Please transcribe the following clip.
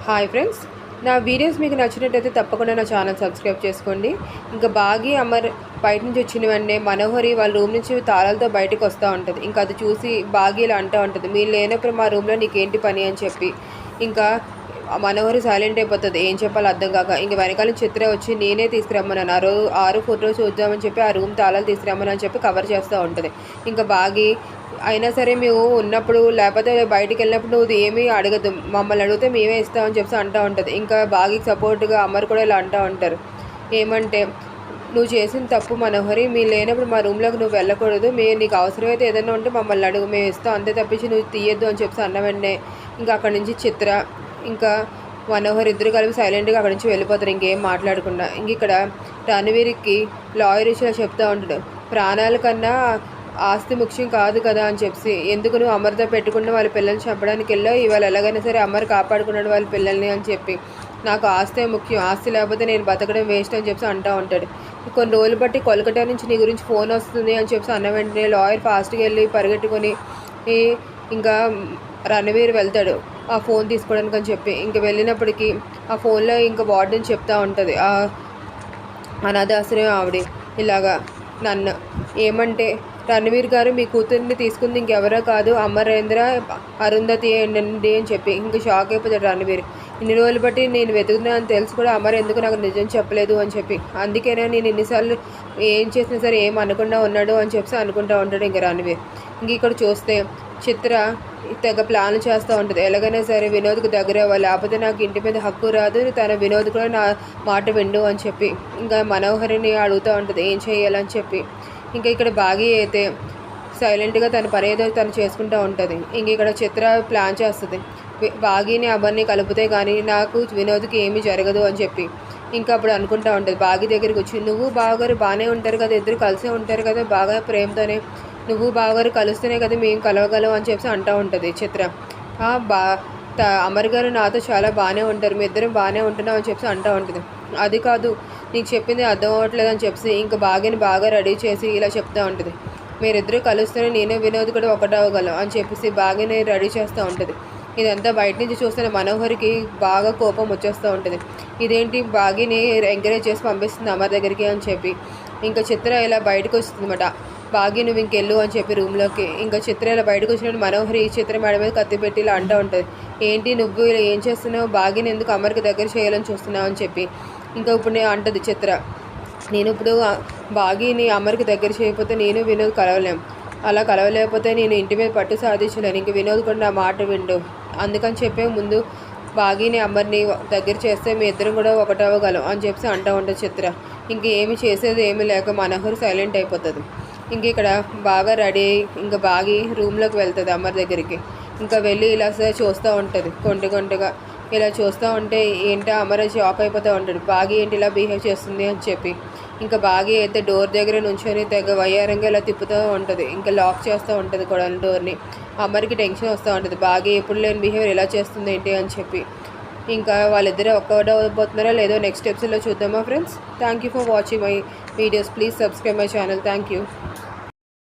Hi friends, నా videos మీకు నచ్చినట్టయితే తప్పకుండా నా ఛానల్ సబ్స్క్రైబ్ చేసుకోండి. ఇంకా బాగి అమర్ బయట నుంచి వచ్చిన వెంటనే మనోహరి వాళ్ళ రూమ్ నుంచి తాళాలతో బయటకు వస్తూ ఉంటుంది. ఇంకా అది చూసి బాగి ఇలా అంటూ ఉంటుంది, మీరు లేనప్పుడు మా రూమ్లో నీకేంటి పని అని చెప్పి. ఇంకా మనోహరి సైలెంట్ అయిపోతుంది, ఏం చెప్పాలో అర్థం కాక. ఇంక వెనకాల చిత్ర వచ్చి నేనే తీసుకురమ్మన్నాను, ఆరు ఫోటోలు చూద్దామని చెప్పి ఆ రూమ్ తాళాలు తీసుకురమ్మని అని చెప్పి కవర్ చేస్తూ ఉంటుంది. ఇంకా బాగి అయినా సరే మేము ఉన్నప్పుడు లేకపోతే బయటికి వెళ్ళినప్పుడు నువ్వు ఏమీ అడగదు, మమ్మల్ని అడిగితే మేమే ఇస్తామని చెప్పి అంటూ ఉంటుంది. ఇంకా బాగికి సపోర్ట్గా అమర్ కూడా ఇలా అంటూ ఉంటారు, ఏమంటే నువ్వు చేసిన తప్పు మనోహరి, మీరు లేనప్పుడు మా రూమ్లోకి నువ్వు వెళ్ళకూడదు, మేము నీకు అవసరమైతే ఏదైనా ఉంటే మమ్మల్ని అడుగు, మేము ఇస్తాం, అంతే తప్పించి నువ్వు తీయద్దు అని చెప్పి అన్న వెంటనే ఇంకా అక్కడి నుంచి చిత్ర ఇంకా మనోహర్ ఇద్దరు కలిపి సైలెంట్గా అక్కడి నుంచి వెళ్ళిపోతారు, ఇంకేం మాట్లాడకుండా. ఇంక ఇక్కడ రణవీర్కి లాయర్ ఇష్యూలో చెప్తూ ఉంటాడు, ప్రాణాల కన్నా ఆస్తి ముఖ్యం కాదు కదా అని చెప్పి, ఎందుకు నువ్వు అమర్తో పెట్టుకున్న వాళ్ళ పిల్లల్ని చంపడానికి వెళ్ళావు, ఇవాళ ఎలాగైనా సరే అమర్ కాపాడుకున్నాడు వాళ్ళ పిల్లల్ని అని చెప్పి, నాకు ఆస్తే ముఖ్యం, ఆస్తి లేకపోతే నేను బతకడం వేస్ట్ అని చెప్పి అంటూ ఉంటాడు. కొన్ని రోజులు బట్టి కోల్కతా నుంచి నీ గురించి ఫోన్ వస్తుంది అని చెప్పి అన్న వెంటనే లాయర్ ఫాస్ట్గా వెళ్ళి పరిగెట్టుకొని ఇంకా రణవీర్ వెళ్తాడు ఆ ఫోన్ తీసుకోవడానికి అని చెప్పి. ఇంక వెళ్ళినప్పటికీ ఆ ఫోన్లో ఇంకా వార్డెన్ చెప్తూ ఉంటుంది, అనాథాశ్రయం ఆవిడ ఇలాగా నన్ను ఏమంటే, రణవీర్ గారు మీ కూతుర్ని తీసుకుంది ఇంకెవరో కాదు అమరేంద్ర అరుంధతి అండి అని చెప్పి. ఇంకా షాక్ అయిపోతాడు రణవీర్, ఇన్ని రోజులు బట్టి నేను వెతుకుతున్నాను తెలుసు కూడా అమర్ ఎందుకు నాకు నిజం చెప్పలేదు అని చెప్పి, అందుకేనే నేను ఇన్నిసార్లు ఏం చేసినా సరే ఏం అనకుండా ఉన్నాడు అని చెప్పి అనుకుంటూ ఉంటాడు ఇంకా రణవీర్. ఇంక ఇక్కడ చూస్తే చిత్ర తెగ ప్లాన్ చేస్తూ ఉంటుంది, ఎలాగైనా సరే వినోద్కి దగ్గర అవ్వాలి, లేకపోతే నాకు ఇంటి మీద హక్కు రాదు, తన వినోద్ కూడా నా మాట విండు అని చెప్పి ఇంకా మనోహరిని అడుగుతూ ఉంటుంది ఏం చేయాలని చెప్పి. ఇంకా ఇక్కడ బాగి అయితే సైలెంట్గా తన పని ఏదో తను చేసుకుంటూ ఉంటుంది. ఇంక ఇక్కడ చిత్ర ప్లాన్ చేస్తుంది, బాగిని అమర్ని కలిపితే కానీ నాకు వినోద్కి ఏమీ జరగదు అని చెప్పి. ఇంకా అప్పుడు అనుకుంటూ ఉంటుంది, బాగి దగ్గరికి వచ్చి, నువ్వు బావగారు బాగానే ఉంటారు కదా, ఇద్దరు కలిసే ఉంటారు కదా బాగా ప్రేమతోనే, నువ్వు బావగారు కలుస్తేనే కదా మేము కలవగలం అని చెప్పి అంటూ ఉంటుంది చిత్ర. అమర్ గారు నాతో చాలా బాగానే ఉంటారు, మీ ఇద్దరం బాగానే ఉంటున్నాం అని చెప్పి అంటూ ఉంటుంది. అది కాదు నీకు చెప్పింది అర్థం అవ్వట్లేదు అని చెప్పి ఇంకా బాగిని బాగా రెడీ చేసి ఇలా చెప్తూ ఉంటుంది, మీరిద్దరూ కలుస్తేనే నేను వినోద్ కూడా ఒకటవగలం అని చెప్పేసి బాగిని రెడీ చేస్తూ ఉంటుంది. ఇదంతా బయట నుంచి చూస్తున్న మనోహరికి బాగా కోపం వచ్చేస్తూ ఉంటుంది, ఇదేంటి బాగిని ఎంకరేజ్ చేసి పంపిస్తుంది అమర్ దగ్గరికి అని చెప్పి. ఇంకా చిత్ర ఇలా బయటకు వస్తుంది అన్నమాట, బాగి నువ్వు ఇంకెళ్ళు అని చెప్పి రూమ్లోకి. ఇంకా చిత్ర ఇలా బయటకు వచ్చినట్టు మనోహరి చిత్ర మేడ మీద కత్తి పెట్టి ఇలా అంటూ ఉంటుంది, ఏంటి నువ్వు ఇలా ఏం చేస్తున్నావు, బాగిని ఎందుకు అమర్కి దగ్గర చేయాలని చూస్తున్నావు అని చెప్పి. ఇంకా ఇప్పుడు నేను అంటుంది చిత్ర, నేను ఇప్పుడు బాగిని అమర్కి దగ్గర చేయకపోతే నేను వినోద్ కలవలేం, అలా కలవలేకపోతే నేను ఇంటి మీద పట్టు సాధించలేను, ఇంక వినోద్ కూడా నా మాట విండు, అందుకని చెప్పే ముందు బాగిని అమర్ని దగ్గర చేస్తే మీ ఇద్దరం కూడా ఒకటవగలం అని చెప్పి అంటూ ఉంటుంది చిత్ర. ఇంక ఏమి చేసేది ఏమీ లేక మనోహర్ సైలెంట్ అయిపోతుంది. ఇంక ఇక్కడ బాగా రెడీ అయ్యి ఇంకా బాగి రూమ్లోకి వెళ్తుంది అమర్ దగ్గరికి. ఇంకా వెళ్ళి ఇలా చూస్తూ ఉంటుంది కొంటగా, ఇలా చూస్తూ ఉంటే ఏంటో అమర్ షాక్ అయిపోతూ ఉంటాడు, బాగి ఏంటి ఇలా బిహేవ్ చేస్తుంది అని చెప్పి. ఇంకా బాగి అయితే డోర్ దగ్గర నుంచొని తెగ వయ్యారంగా ఇలా తిప్పుతూ ఉంటుంది, ఇంకా లాక్ చేస్తూ ఉంటుంది కూడా డోర్ని. అమర్కి టెన్షన్ వస్తూ ఉంటుంది, బాగి ఎప్పుడు లేని బిహేవియర్ ఇలా చేస్తుంది ఏంటి అని చెప్పి. ఇంకా వాళ్ళిద్దరూ ఒక్కడవబోతున్నారా లేదో నెక్స్ట్ ఎపిసోడ్లో చూద్దామా friends. Thank you for watching my videos, please subscribe my channel. Thank you.